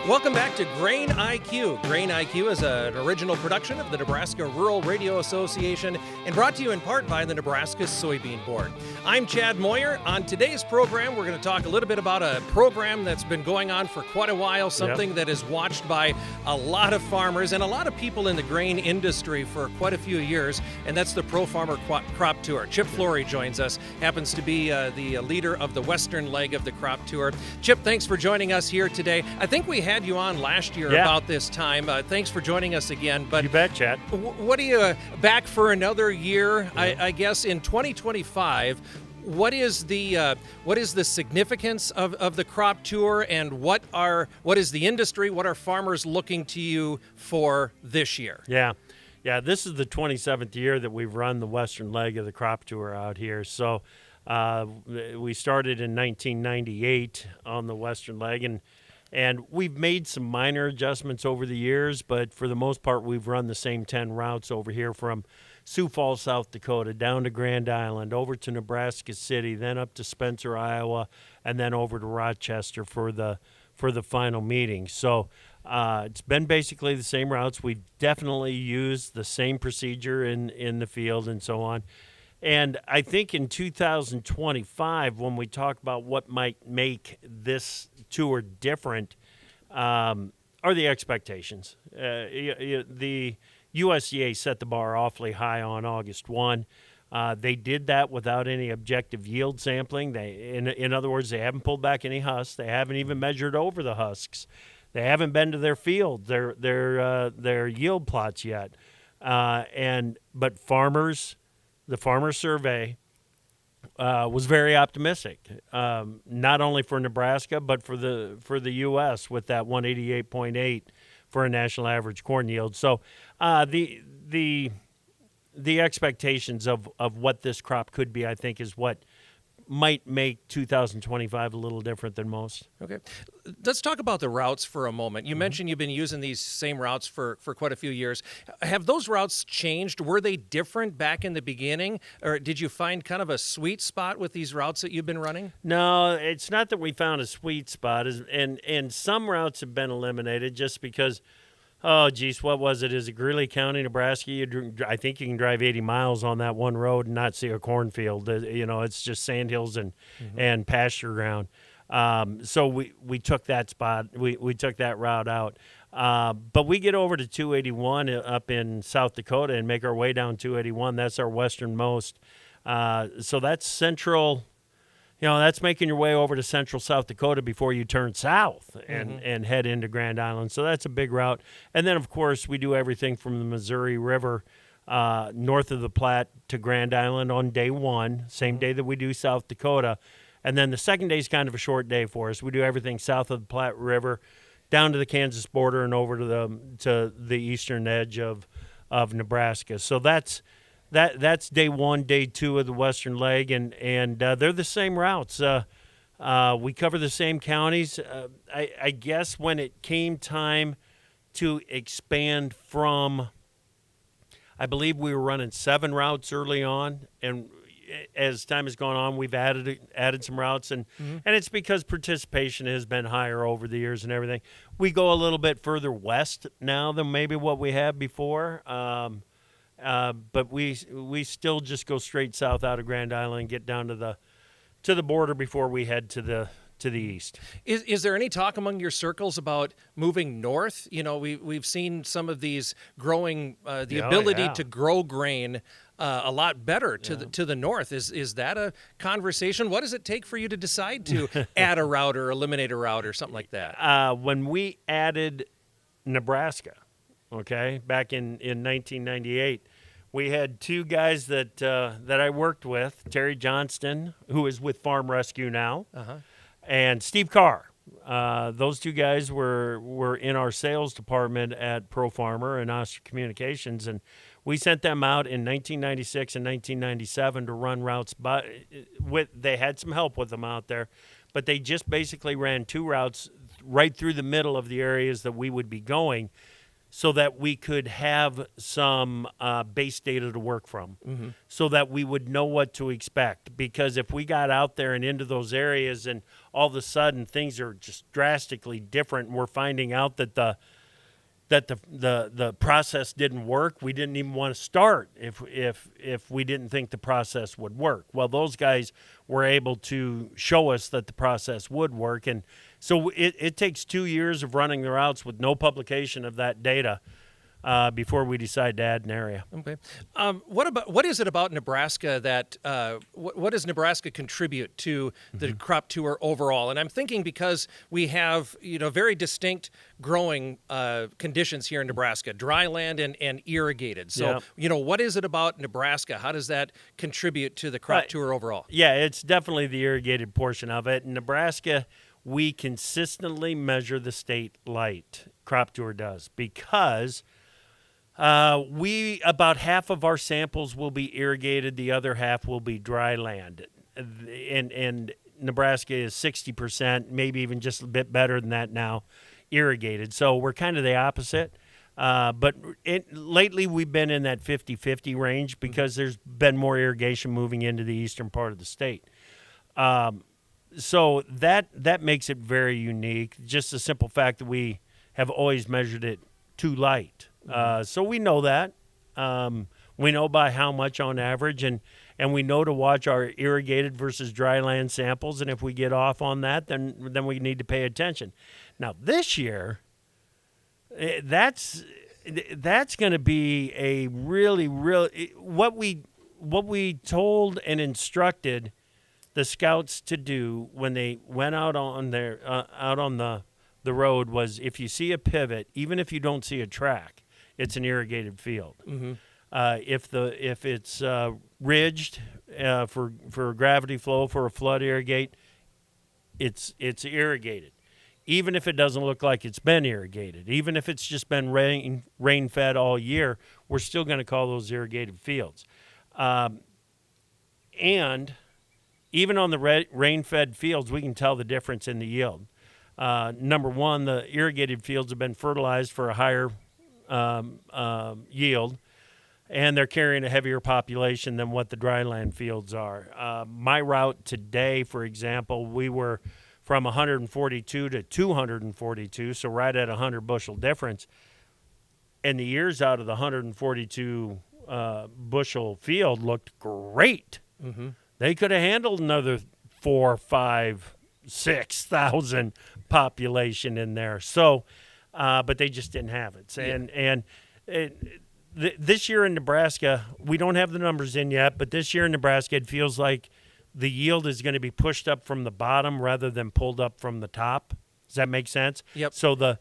Welcome back to Grain IQ. Grain IQ is an original production of the Nebraska Rural Radio Association and brought to you in part by the Nebraska Soybean Board. I'm Chad Moyer. On today's program, we're going to talk a little bit about a program that's been going on for quite a while, something that is watched by a lot of farmers and a lot of people in the grain industry for quite a few years, and that's the Pro Farmer Crop Tour. Chip Flory joins us, happens to be the leader of the western leg of the Crop Tour. Chip, thanks for joining us here today. I think we had you on last year about this time. Thanks for joining us again. But you bet, Chad. What are you back for another year? I guess in 2025. What is the significance of the Crop Tour, and what is the industry? What are farmers looking to you for this year? Yeah. This is the 27th year that we've run the western leg of the Crop Tour out here. So we started in 1998 on the western leg, and we've made some minor adjustments over the years, but for the most part, we've run the same 10 routes over here from Sioux Falls, South Dakota, down to Grand Island, over to Nebraska City, then up to Spencer, Iowa, and then over to Rochester for the final meeting. So it's been basically the same routes. We definitely use the same procedure in the field and so on. And I think in 2025, when we talk about what might make this tour different, are the expectations. The USDA set the bar awfully high on August 1. They did that without any objective yield sampling. In other words, they haven't pulled back any husks. They haven't even measured over the husks. They haven't been to their field, their yield plots yet. But the farmer survey was very optimistic, not only for Nebraska but for the U.S. with that 188.8 for a national average corn yield. So the expectations of what this crop could be, I think, is what might make 2025 a little different than most. Okay. Let's talk about the routes for a moment. You mentioned you've been using these same routes for quite a few years. Have those routes changed? Were they different back in the beginning, or did you find kind of a sweet spot with these routes that you've been running? No, it's not that we found a sweet spot, and some routes have been eliminated just because, what was it? Is it Greeley County, Nebraska? I think you can drive 80 miles on that one road and not see a cornfield. It's just sandhills and pasture ground. So we took that spot. We took that route out. But we get over to 281 up in South Dakota and make our way down 281. That's our westernmost. So that's central. That's making your way over to central South Dakota before you turn south and head into Grand Island. So that's a big route. And then, of course, we do everything from the Missouri River north of the Platte to Grand Island on day one, same day that we do South Dakota. And then the second day is kind of a short day for us. We do everything south of the Platte River down to the Kansas border and over to the eastern edge of Nebraska. So that's day one, day two of the western leg, and they're the same routes. We cover the same counties. I guess when it came time to expand from, I believe we were running 7 routes early on, and as time has gone on, we've added some routes, and it's because participation has been higher over the years and everything. We go a little bit further west now than maybe what we have before. But we still just go straight south out of Grand Island and get down to the border before we head to the east. Is there any talk among your circles about moving north? We've seen some of these growing the ability to grow grain a lot better to the north. Is that a conversation? What does it take for you to decide to add a route or eliminate a route or something like that? When we added Nebraska, back in 1998, we had 2 guys that I worked with, Terry Johnston, who is with Farm Rescue now, and Steve Carr. Those 2 guys were in our sales department at Pro Farmer and Oster Communications, and we sent them out in 1996 and 1997 to run routes. They had some help with them out there, but they just basically ran 2 routes right through the middle of the areas that we would be going. so that we could have some base data to work from, so that we would know what to expect. Because if we got out there and into those areas and all of a sudden things are just drastically different, and we're finding out that the process didn't work, we didn't even want to start if we didn't think the process would work. Well, those guys were able to show us that the process would work, and so it takes 2 years of running the routes with no publication of that data before we decide to add an area. Okay. What is it about Nebraska that what does Nebraska contribute to the crop tour overall? And I'm thinking because we have very distinct growing conditions here in Nebraska, dryland and irrigated. So what is it about Nebraska? How does that contribute to the crop tour overall? Yeah, it's definitely the irrigated portion of it. In Nebraska, we consistently measure the state light. Crop tour does, because about half of our samples will be irrigated, the other half will be dry land, and Nebraska is 60%, maybe even just a bit better than that now, irrigated. So we're kind of the opposite. But lately we've been in that 50-50 range because there's been more irrigation moving into the eastern part of the state. So that makes it very unique. Just the simple fact that we have always measured it too light. So we know that. We know by how much on average, and we know to watch our irrigated versus dry land samples. And if we get off on that, then we need to pay attention. Now this year, that's going to be a really what we told and instructed the scouts to do when they went out on the road was, if you see a pivot, even if you don't see a track, it's an irrigated field. If it's ridged for gravity flow for a flood irrigate, it's irrigated. Even if it doesn't look like it's been irrigated, even if it's just been rain fed all year, we're still going to call those irrigated fields. And even on the rain-fed fields, we can tell the difference in the yield. Number one, the irrigated fields have been fertilized for a higher yield, and they're carrying a heavier population than what the dryland fields are. My route today, for example, we were from 142 to 242, so right at 100 bushel difference. And the ears out of the 142 bushel field looked great. They could have handled another 4, 5, 6,000 population in there. So, but they just didn't have it. And this year in Nebraska, we don't have the numbers in yet, but this year in Nebraska, it feels like the yield is going to be pushed up from the bottom rather than pulled up from the top. Does that make sense? Yep. So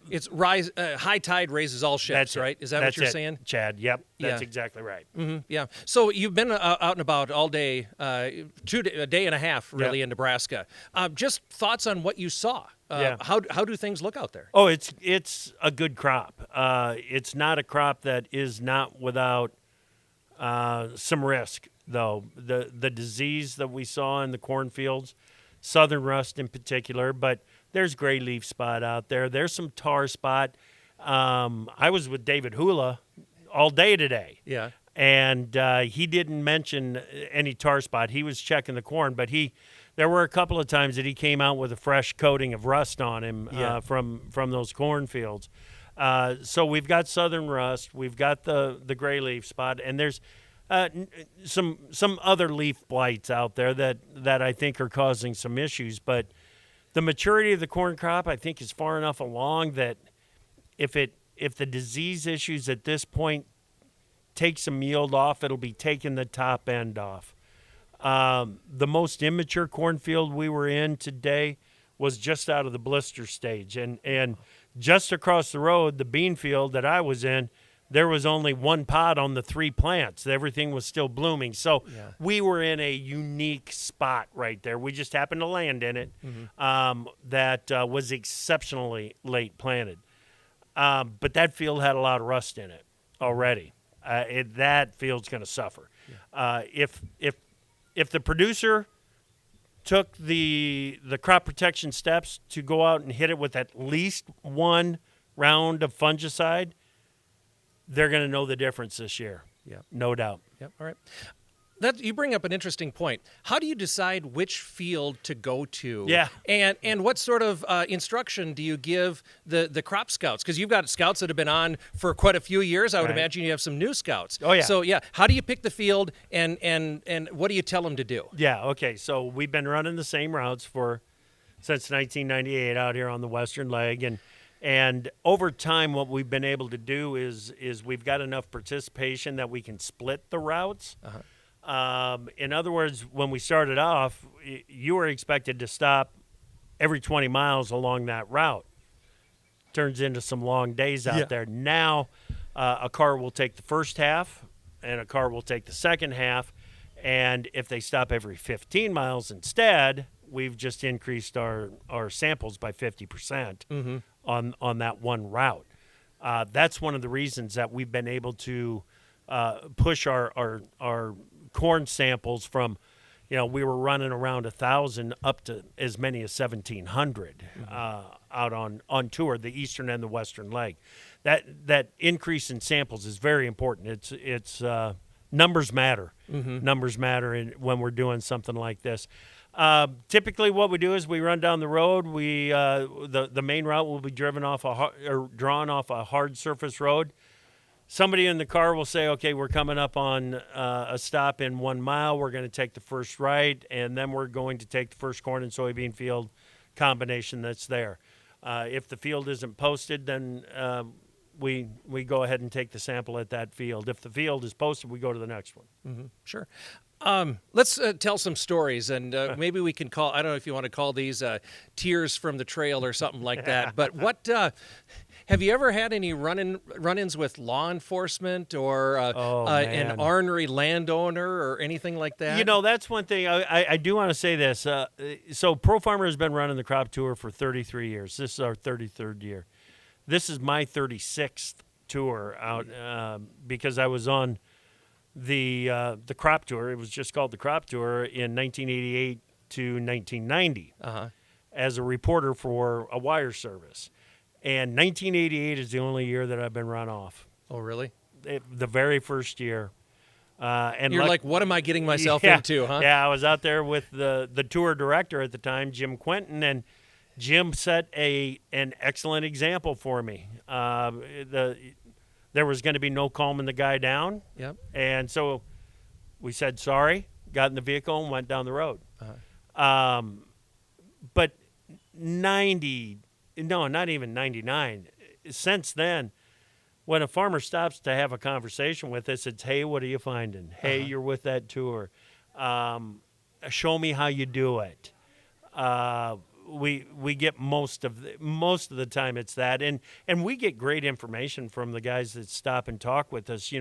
it's high tide raises all ships, right? Is that what you're saying, Chad? Yep, that's exactly right. Yeah. So you've been out and about all day, a day and a half, really, in Nebraska. Just thoughts on what you saw. How do things look out there? Oh, it's a good crop. It's not a crop that is not without some risk, though. The disease that we saw in the cornfields, southern rust in particular, but there's gray leaf spot out there. There's some tar spot. I was with David Hula all day today. Yeah. And he didn't mention any tar spot. He was checking the corn, but there were a couple of times that he came out with a fresh coating of rust on him from those cornfields. So we've got southern rust. We've got the gray leaf spot, and there's some other leaf blights out there that I think are causing some issues. But the maturity of the corn crop, I think, is far enough along that if the disease issues at this point take some yield off, it'll be taking the top end off. The most immature cornfield we were in today was just out of the blister stage, and just across the road, the bean field that I was in, there was only one pod on the 3 plants. Everything was still blooming. So we were in a unique spot right there. We just happened to land in it. That was exceptionally late planted. But that field had a lot of rust in it already. That field's going to suffer. If the producer took the crop protection steps to go out and hit it with at least one round of fungicide, they're going to know the difference this year. Yeah. No doubt. Yep. All right. That you bring up an interesting point. How do you decide which field to go to? Yeah. And what sort of instruction do you give the crop scouts? Because you've got scouts that have been on for quite a few years. I would Right. imagine you have some new scouts. Oh, yeah. So yeah, how do you pick the field and what do you tell them to do? Yeah, okay. So we've been running the same routes since 1998 out here on the western leg, and over time what we've been able to do is we've got enough participation that we can split the routes. Uh-huh. In other words, when we started off, you were expected to stop every 20 miles along that route. Turns into some long days out there. Now, a car will take the first half, and a car will take the second half. And if they stop every 15 miles instead, we've just increased our samples by 50% on that one route. That's one of the reasons that we've been able to push our corn samples from, we were running around 1,000 up to as many as 1,700 out on tour, the eastern and the western leg. That increase in samples is very important. It's numbers matter. Numbers matter when we're doing something like this. Typically, what we do is we run down the road. The main route will be drawn off a hard surface road. Somebody in the car will say, okay, we're coming up on a stop in 1 mile. We're going to take the first right, and then we're going to take the first corn and soybean field combination that's there. If the field isn't posted, then we go ahead and take the sample at that field. If the field is posted, we go to the next one. Sure. Let's tell some stories, and maybe we can call, I don't know if you want to call these tears from the trail or something like that, but what... have you ever had any run-ins with law enforcement or an ornery landowner or anything like that? That's one thing. I do want to say this. So Pro Farmer has been running the crop tour for 33 years. This is our 33rd year. This is my 36th tour out because I was on the crop tour. It was just called the crop tour in 1988 to 1990 as a reporter for a wire service. And 1988 is the only year that I've been run off. Oh, really? The very first year. And you're like, what am I getting myself into, huh? Yeah, I was out there with the tour director at the time, Jim Quentin, and Jim set an excellent example for me. There was going to be no calming the guy down. Yep. And so we said sorry, got in the vehicle, and went down the road. But not even 99. Since then, when a farmer stops to have a conversation with us, it's, hey, what are you finding? Hey, you're with that tour. Show me how you do it. We get most of the time it's that, and we get great information from the guys that stop and talk with us.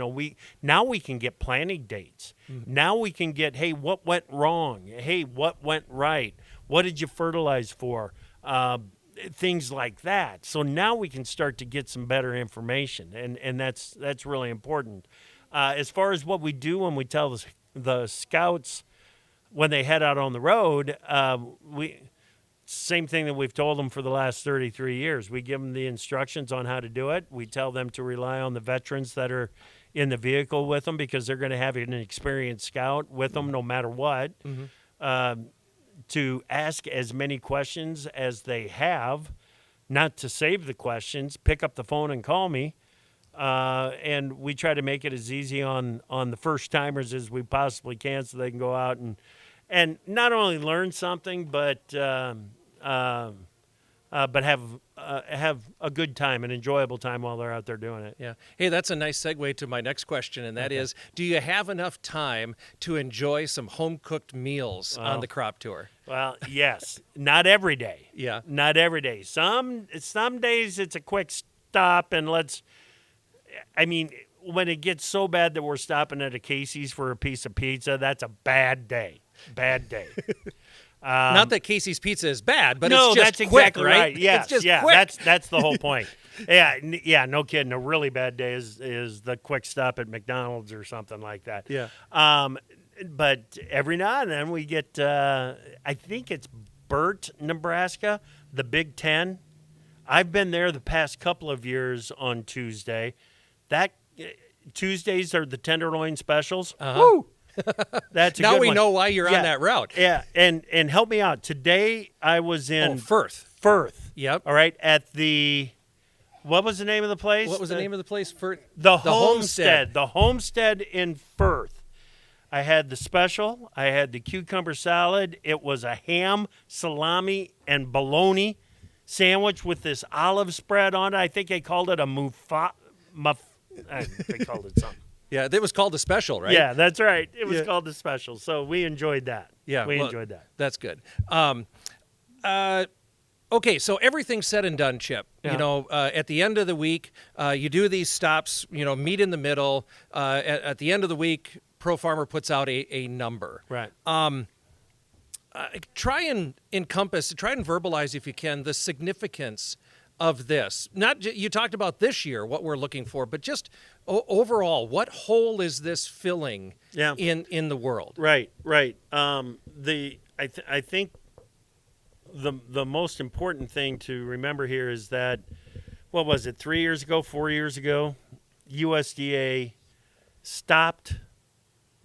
Now we can get planting dates. Now we can get, hey, what went wrong? Hey, what went right? What did you fertilize for? Things like that. So now we can start to get some better information, and that's really important. As far as what we do when we tell the scouts when they head out on the road, same thing that we've told them for the last 33 years. We give them the instructions on how to do it. We tell them to rely on the veterans that are in the vehicle with them because they're going to have an experienced scout with them no matter what. To ask as many questions as they have, not to save the questions, pick up the phone and call me. And we try to make it as easy on the first timers as we possibly can so they can go out and not only learn something, but have a good time, an enjoyable time while they're out there doing it. Yeah. Hey, that's a nice segue to my next question, and that is, do you have enough time to enjoy some home-cooked meals on the crop tour? Well, yes. Not every day. Yeah. Not every day. Some days it's a quick stop and when it gets so bad that we're stopping at a Casey's for a piece of pizza, that's a bad day. Bad day. Not that Casey's Pizza is bad, but no, it's just that's quick, exactly right? Yes, it's just quick. That's the whole point. Yeah, no kidding. A really bad day is the quick stop at McDonald's or something like that. Yeah. But every now and then we get, I think it's Burt, Nebraska, the Big Ten. I've been there the past couple of years on Tuesday. Tuesdays are the tenderloin specials. Woo! That's a now good we one. know why you're on that route. Yeah, and help me out. Today I was in Firth. Yep. All right, at the what was the name of the place? What was the name of the place? The Homestead. The Homestead in Firth. I had the special. I had the cucumber salad. It was a ham, salami, and bologna sandwich with this olive spread on it. I think they called it a they called it something. Yeah, it was called the special, right? Yeah, that's right. It was called the special. So we enjoyed that. Yeah, we enjoyed that. That's good. Okay, so everything's said and done, Chip. Yeah. At the end of the week, you do these stops, meet in the middle. At the end of the week, Pro Farmer puts out a number. Right. Try and verbalize, if you can, the significance of this. You talked about this year, what we're looking for, but just overall, what hole is this filling in the world? Right. I think the most important thing to remember here is that, what was it, 4 years ago, USDA stopped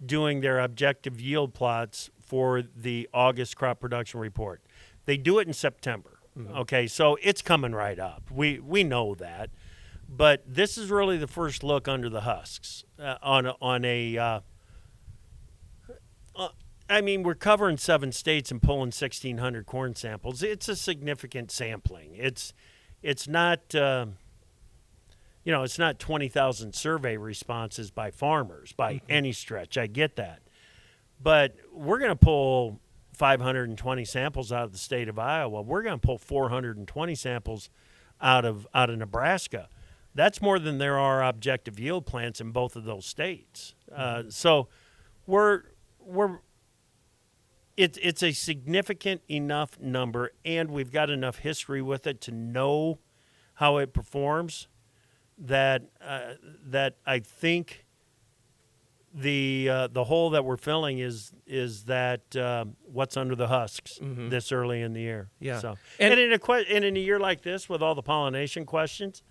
doing their objective yield plots for the August crop production report. They do it in September. Mm-hmm. Okay, so it's coming right up. We know that, but this is really the first look under the husks we're covering 7 states and pulling 1,600 corn samples. It's a significant sampling. It's not it's not 20,000 survey responses by farmers by any stretch. I get that, but we're going to pull 520 samples out of the state of Iowa. We're going to pull 420 samples out of Nebraska. That's more than there are objective yield plants in both of those states. So it's a significant enough number, and we've got enough history with it to know how it performs. That I think the hole that we're filling is that what's under the husks this early in the year. Yeah. So and in a year like this with all the pollination questions,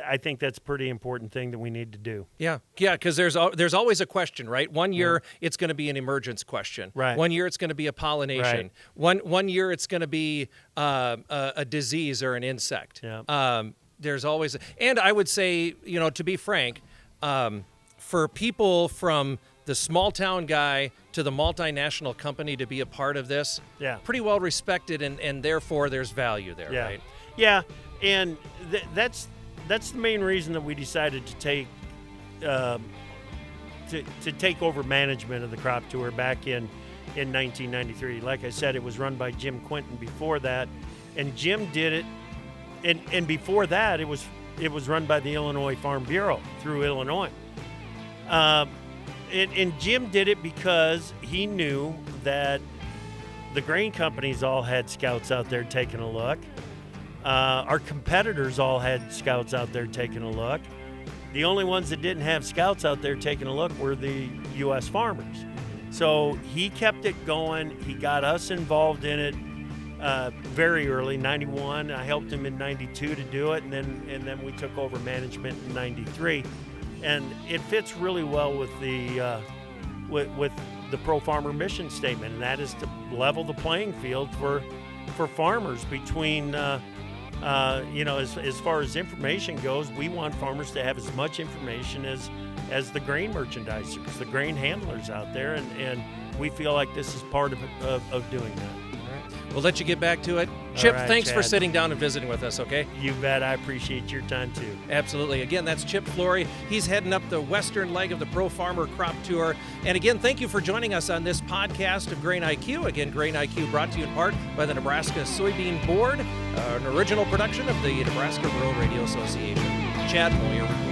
I think that's a pretty important thing that we need to do. Yeah, because there's always a question, right? One year it's going to be an emergence question. Right. One year it's going to be a pollination. Right. One year it's going to be a disease or an insect. Yeah. There's always, and I would say, to be frank, for people from the small town guy to the multinational company to be a part of this, pretty well respected, and therefore there's value there, right? Yeah, and that's the main reason that we decided to take take over management of the crop tour back in 1993. Like I said, it was run by Jim Quinton before that, and Jim did it. And before that, it was run by the Illinois Farm Bureau through Illinois. And Jim did it because he knew that the grain companies all had scouts out there taking a look. Our competitors all had scouts out there taking a look. The only ones that didn't have scouts out there taking a look were the U.S. farmers. So he kept it going. He got us involved in it. Very early, 91. I helped him in 92 to do it, and then we took over management in 93. And it fits really well with the with the Pro Farmer mission statement, and that is to level the playing field for farmers between as far as information goes. We want farmers to have as much information as the grain merchandisers, the grain handlers out there, and we feel like this is part of doing that. We'll let you get back to it. Chip, right, thanks Chad, for sitting down and visiting with us, okay? You bet. I appreciate your time, too. Absolutely. Again, that's Chip Flory. He's heading up the western leg of the Pro Farmer Crop Tour. And again, thank you for joining us on this podcast of Grain IQ. Again, Grain IQ brought to you in part by the Nebraska Soybean Board, an original production of the Nebraska Rural Radio Association. Chad Moyer reporting.